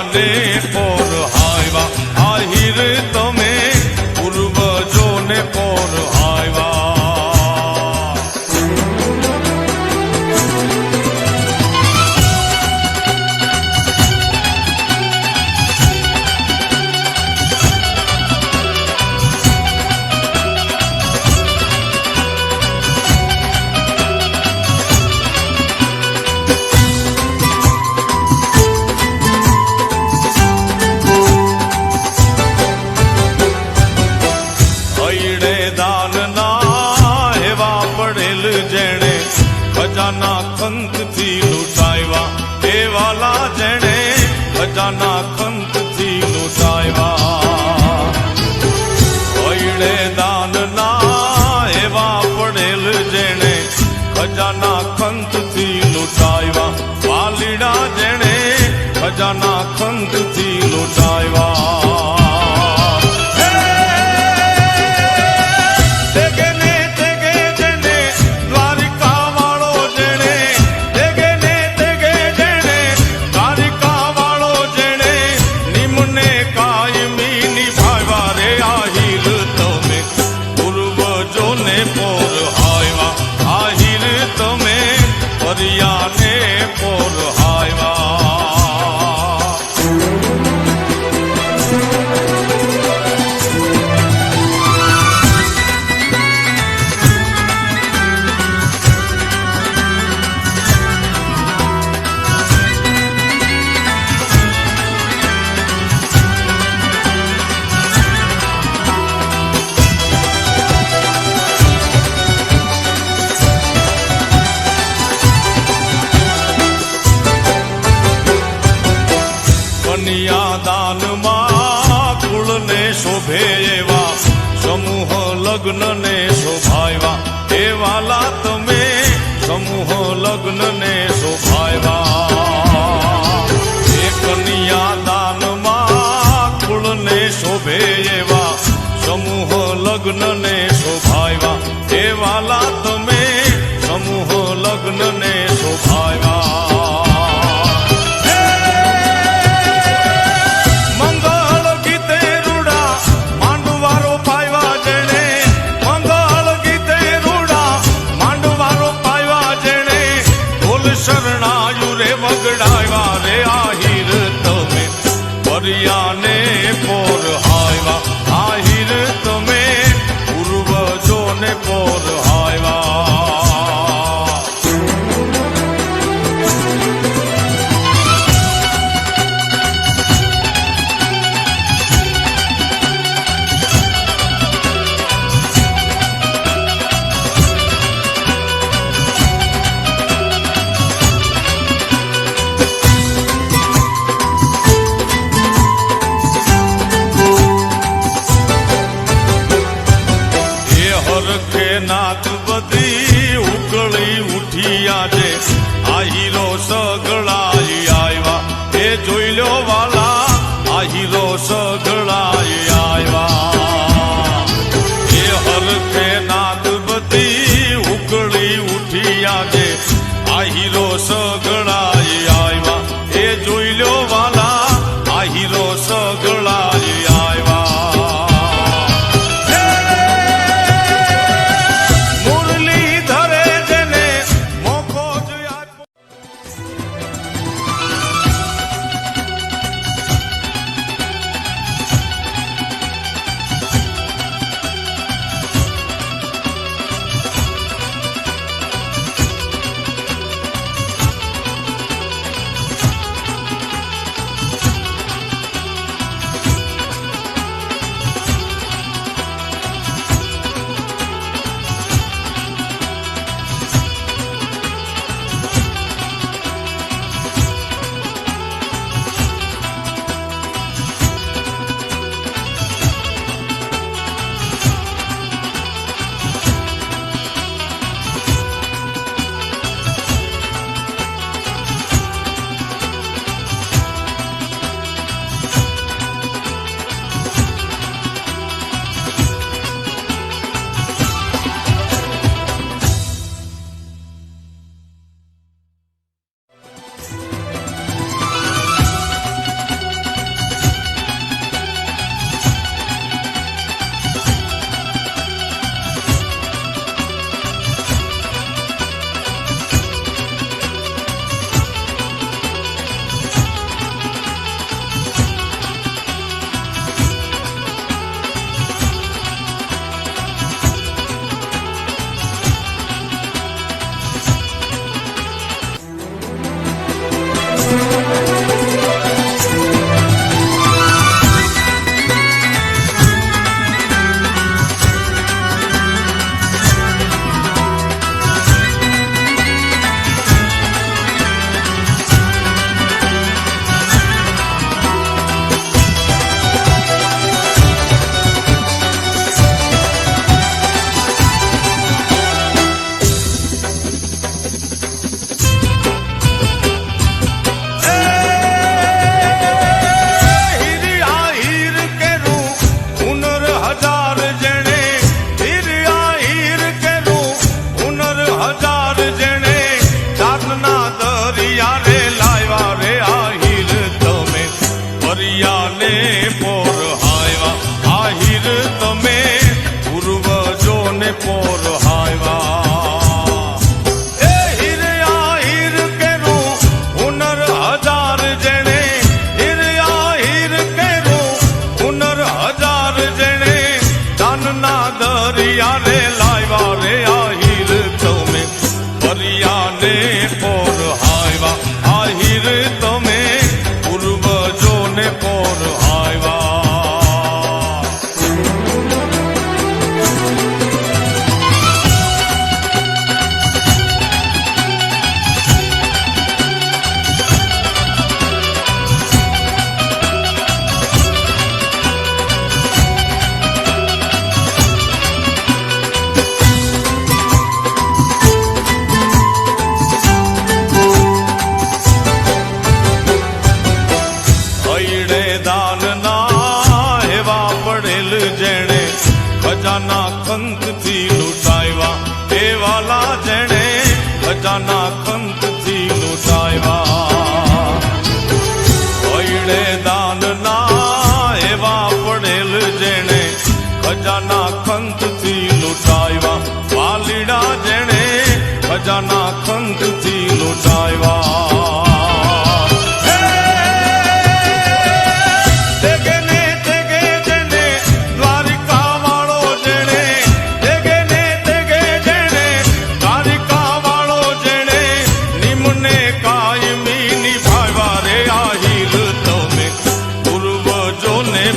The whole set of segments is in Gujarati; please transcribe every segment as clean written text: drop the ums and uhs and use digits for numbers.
પરિયાને પોર હાયવા આહિર તમે પૂર્વજોને પોર હાયવા જેણે ખજાના ખંતથી લૂંટાવ્યા એ વાલા જેણે ખજાના ખંતથી લૂંટાવ્યા હૈડે દાનના એવા પડેલ જેણે ખજાના ખંતથી લૂંટાવ્યા વાલીડા જેણે ખજાના ખંતથી લૂંટાવ્યા પરિયાને પોર હાયવા દાનમાં કુળને શોભે એવા સમૂહ લગ્નને શોભાયવા એ વાલા તમે સમૂહ લગ્નને શોભાયવા એ કન્યા દાનમાં કુળને શોભે એવા સમૂહ લગ્નને શોભાયવા એ વાલા તમે સમૂહ લગ્નને શોભાયવા શરણાયુ રે વગડાવ્યા રે આહિર તમે પરિયાને પોર હાયવા આહિર તમે પૂર્વજોને પોર હાયવા નાથ બધી ઉકળી ઉઠી આજે આહીરો સગળાઈ આવ્યા એ જોઈ લો વાલા આહીરો સગળાઈ આવ્યા એ હરખે નાથ બધી ઉકળી ઉઠી આજે આહીરો સગળાઈ આવ્યા એ જોઈ લો વાલા આહીરો સગળાઈ આવ્યા ફરિયાને પોર હાયવા આહિર તમે પૂર્વજોને પોર હાયવા એ હીર આહિર કેરું હુનર હજાર જેણે હીર આહિર કેરું હુનર હજાર જેણે દાનના દરિયા રે લાવ્યા રે આહિર તમે ફરિયાને પોર હાયવા આહિર તમે પૂર્વજોને પોર હાયવા હૈડે દાનના એવા પડેલ જેણે ખજાના ખંતથી લૂંટાવ્યા એ વાલા જેણે ખજાના ખંતથી લૂંટાવ્યા હૈડે દાનના એવા પડેલ જેણે ખજાના ખંતથી લૂંટાવ્યા વાલીડા જેણે ખજાના ખંતથી લૂંટાવ્યા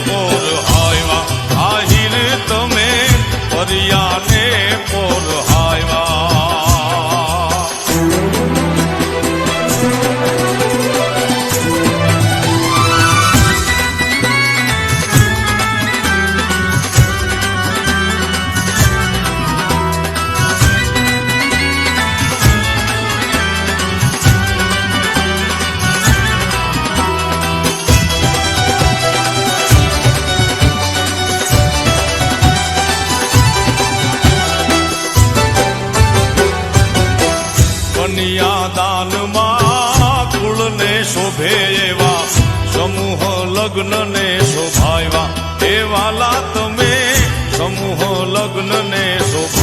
પોર હાયવા આહિર તમે ફરિયાને પોર હાયવા કન્યાદાનમાં કુળને શોભે એવા સમૂહ લગ્નને શોભાવ્યા એ વાલા તમે સમૂહ લગ્નને શોભા